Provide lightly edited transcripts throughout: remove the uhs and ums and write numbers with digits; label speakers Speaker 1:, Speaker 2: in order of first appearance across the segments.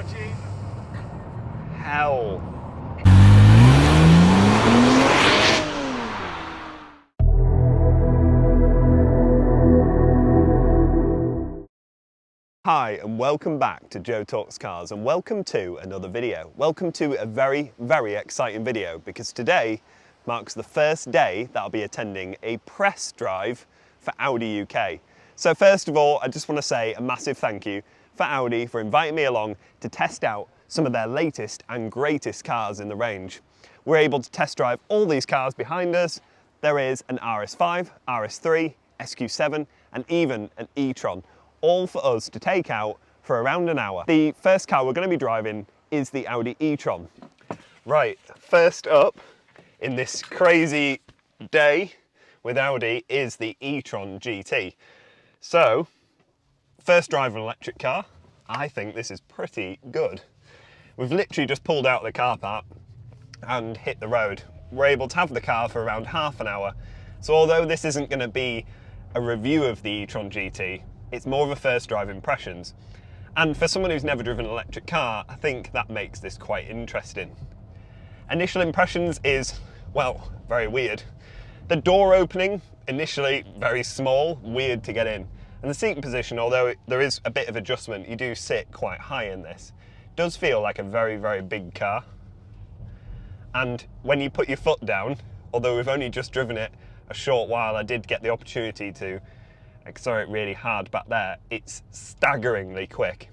Speaker 1: Imagine
Speaker 2: hell. Hi and welcome back to Joe Talks Cars, and welcome to another video. Welcome to a very, very exciting video because today marks the first day that I'll be attending a press drive for Audi UK. So first of all, I just want to say a massive thank you for Audi for inviting me along to test out some of their latest and greatest cars in the range. We're able to test drive all these cars behind us. There is an RS5, RS3, SQ7 and even an E Tron, all for us to take out for around an hour. The first car we're going to be driving is the Audi E Tron. Right, first up in this crazy day with Audi is the E Tron GT. So, first drive an electric car. I think this is pretty good. We've literally just pulled out of the car park and hit the road. We're able to have the car for around half an hour. So although this isn't going to be a review of the E Tron GT, it's more of a first drive impressions. And for someone who's never driven an electric car, I think that makes this quite interesting. Initial impressions is, well, very weird. The door opening, initially very small, weird to get in. And the seating position, although there is a bit of adjustment, you do sit quite high in this. Does feel like a very, very big car. And when you put your foot down, although we've only just driven it a short while, I did get the opportunity to accelerate really hard back there. It's staggeringly quick.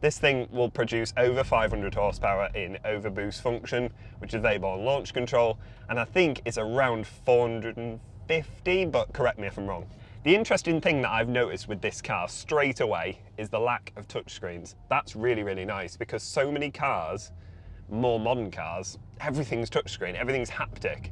Speaker 2: This thing will produce over 500 horsepower in overboost function, which is available on launch control, and I think it's around 450, but correct me if I'm wrong. The interesting thing that I've noticed with this car straight away is the lack of touchscreens. That's really, really nice because so many cars, more modern cars, everything's touchscreen, everything's haptic.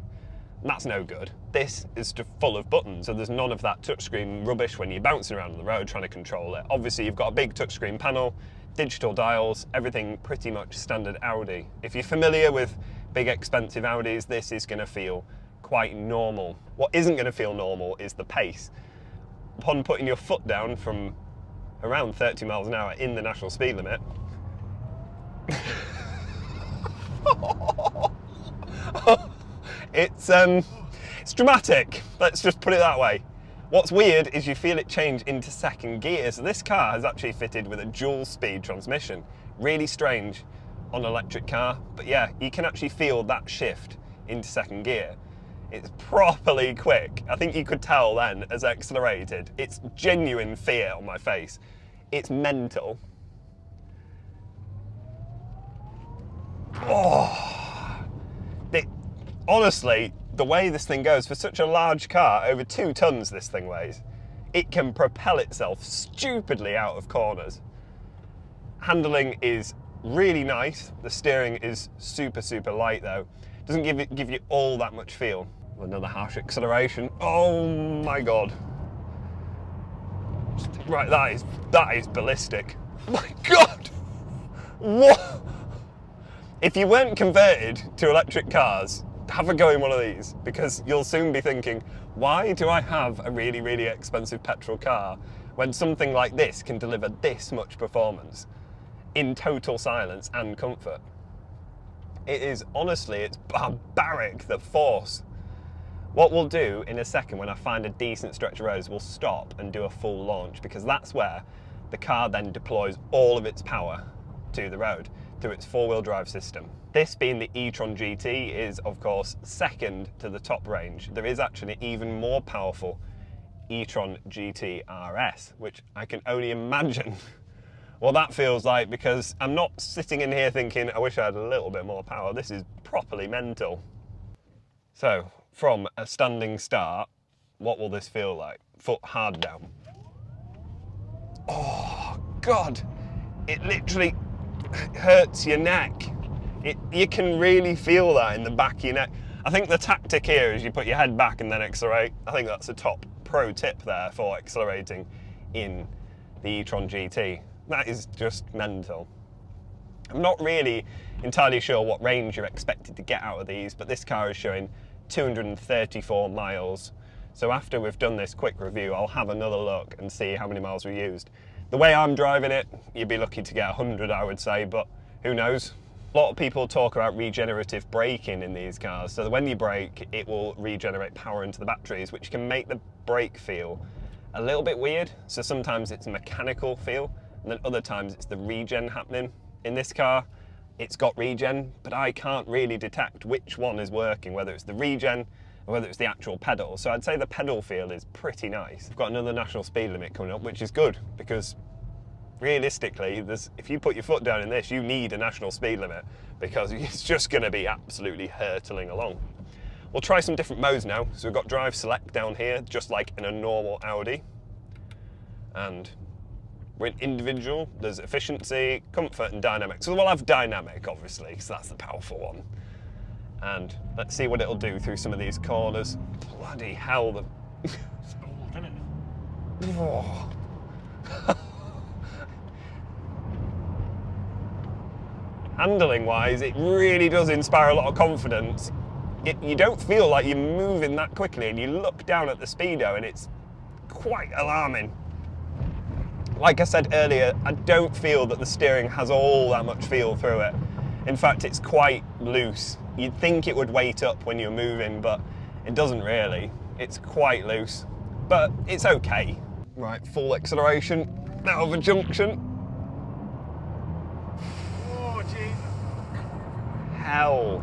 Speaker 2: That's no good. This is just full of buttons, so there's none of that touchscreen rubbish when you're bouncing around on the road trying to control it. Obviously, you've got a big touchscreen panel, digital dials, everything pretty much standard Audi. If you're familiar with big expensive Audis, this is going to feel quite normal. What isn't going to feel normal is the pace. Upon putting your foot down from around 30 miles an hour in the national speed limit, it's dramatic, let's just put it that way. What's weird is you feel it change into second gear. So this car is actually fitted with a dual speed transmission. Really strange on an electric car, but yeah, you can actually feel that shift into second gear. It's properly quick. I think you could tell then as I accelerated. It's genuine fear on my face. It's mental. Oh, honestly, the way this thing goes, for such a large car, over 2 tons this thing weighs, it can propel itself stupidly out of corners. Handling is really nice. The steering is super, super light though. Doesn't give you all that much feel. Another harsh acceleration. Oh my God. Right, that is ballistic. Oh my God. What? If you weren't converted to electric cars, have a go in one of these, because you'll soon be thinking, why do I have a really, really expensive petrol car when something like this can deliver this much performance in total silence and comfort? It is, honestly, it's barbaric, the force. What we'll do in a second when I find a decent stretch of roads, we'll stop and do a full launch, because that's where the car then deploys all of its power to the road through its 4-wheel drive system. This being the E Tron GT is of course second to the top range. There is actually an even more powerful E Tron GT RS, which I can only imagine what that feels like, because I'm not sitting in here thinking I wish I had a little bit more power. This is properly mental. So from a standing start, what will this feel like? Foot hard down. Oh God, it literally hurts your neck. You can really feel that in the back of your neck. I think the tactic here is you put your head back and then accelerate. I think that's a top pro tip there for accelerating in the E Tron GT. That is just mental. I'm not really entirely sure what range you're expected to get out of these, but this car is showing 234 miles. So after we've done this quick review, I'll have another look and see how many miles we used. The way I'm driving it, you'd be lucky to get 100, I would say, but who knows? A lot of people talk about regenerative braking in these cars, so that when you brake, it will regenerate power into the batteries, which can make the brake feel a little bit weird. So sometimes it's a mechanical feel, and then other times it's the regen happening. In this car, it's got regen, but I can't really detect which one is working, whether it's the regen or whether it's the actual pedal. So I'd say the pedal feel is pretty nice. I've got another national speed limit coming up, which is good, because realistically, if you put your foot down in this, you need a national speed limit, because it's just going to be absolutely hurtling along. We'll try some different modes now. So we've got drive select down here, just like in a normal Audi. And we're in individual, there's efficiency, comfort and dynamic. So we'll have dynamic, obviously, because that's the powerful one. And let's see what it'll do through some of these corners. Bloody hell,
Speaker 1: It's old, isn't it?
Speaker 2: Oh. Handling wise, it really does inspire a lot of confidence. You don't feel like you're moving that quickly, and you look down at the speedo and it's quite alarming. Like I said earlier, I don't feel that the steering has all that much feel through it. In fact, it's quite loose. You'd think it would weight up when you're moving, but it doesn't really. It's quite loose, but it's okay. Right, full acceleration out of a junction.
Speaker 1: Oh, Jesus.
Speaker 2: Hell.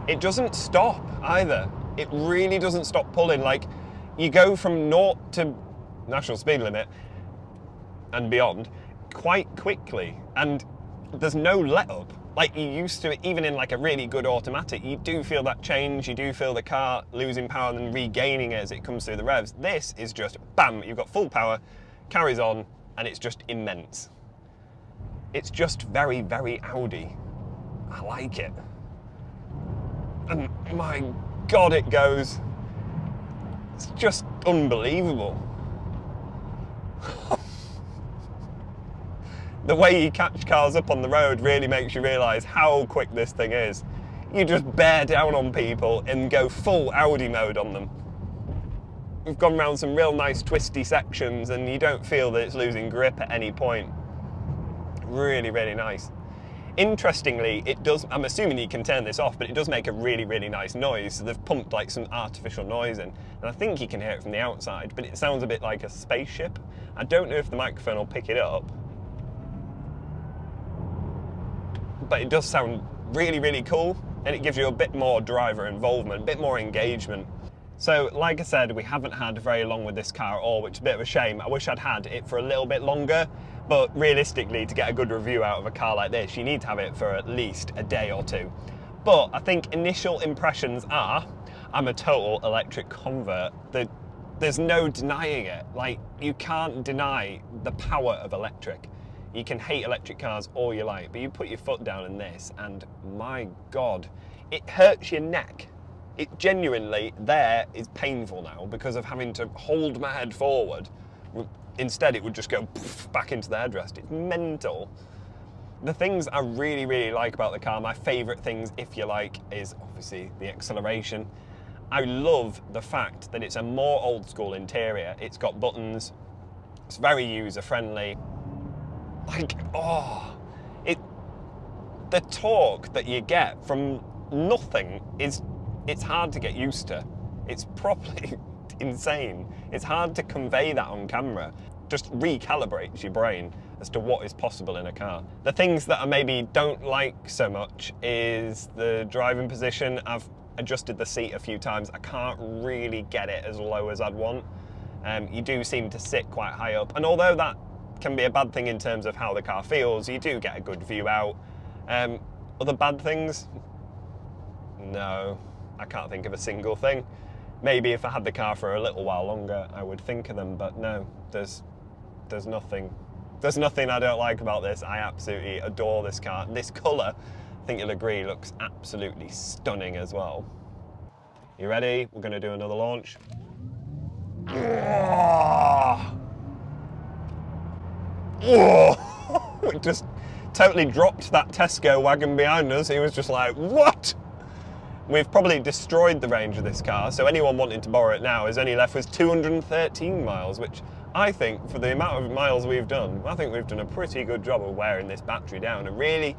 Speaker 2: It doesn't stop either. It really doesn't stop pulling. Like, you go from 0 to national speed limit and beyond quite quickly, and there's no let up. Like you used to, even in like a really good automatic, you do feel that change, you do feel the car losing power and then regaining it as it comes through the revs. This is just, bam, you've got full power, carries on, and it's just immense. It's just very, very Audi. I like it. And my God, it goes. It's just unbelievable. The way you catch cars up on the road really makes you realise how quick this thing is. You just bear down on people and go full Audi mode on them. We've gone around some real nice twisty sections and you don't feel that it's losing grip at any point. Really, really nice. Interestingly, it does, I'm assuming you can turn this off, but it does make a really, really nice noise. So they've pumped like some artificial noise in, and I think you can hear it from the outside, but it sounds a bit like a spaceship. I don't know if the microphone will pick it up, but it does sound really, really cool, and it gives you a bit more driver involvement, a bit more engagement. So, like I said, we haven't had very long with this car at all, which is a bit of a shame. I wish I'd had it for a little bit longer, but realistically, to get a good review out of a car like this, you need to have it for at least a day or two. But I think initial impressions are, I'm a total electric convert. There's no denying it. Like, you can't deny the power of electric. You can hate electric cars all you like, but you put your foot down in this, and my God, it hurts your neck. It genuinely, there is painful now because of having to hold my head forward. Instead, it would just go back into the headrest. It's mental. The things I really, really like about the car, my favourite things, if you like, is obviously the acceleration. I love the fact that it's a more old school interior. It's got buttons, it's very user-friendly. Like, oh, the torque that you get from nothing it's hard to get used to. It's properly insane. It's hard to convey that on camera. Just recalibrates your brain as to what is possible in a car. The things that I maybe don't like so much is the driving position. I've adjusted the seat a few times. I can't really get it as low as I'd want. You do seem to sit quite high up. And although that can be a bad thing in terms of how the car feels, you do get a good view out. Other bad things? No, I can't think of a single thing. Maybe if I had the car for a little while longer, I would think of them, but no, there's nothing. There's nothing I don't like about this. I absolutely adore this car. This colour, I think you'll agree, looks absolutely stunning as well. You ready? We're going to do another launch. Oh! Oh! It just totally dropped that Tesco wagon behind us. He was just like, what? We've probably destroyed the range of this car, so anyone wanting to borrow it now is only left with 213 miles, which I think for the amount of miles we've done, I think we've done a pretty good job of wearing this battery down and really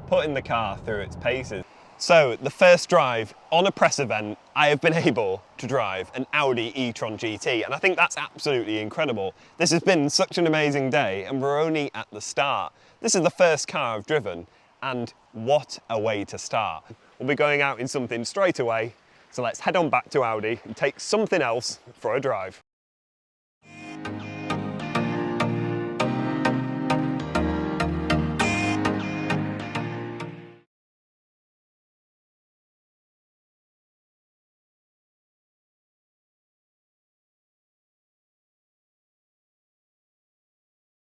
Speaker 2: putting the car through its paces. So the first drive on a press event, I have been able to drive an Audi E Tron GT, and I think that's absolutely incredible. This has been such an amazing day, and we're only at the start. This is the first car I've driven, and what a way to start. We'll be going out in something straight away, so let's head on back to Audi and take something else for a drive.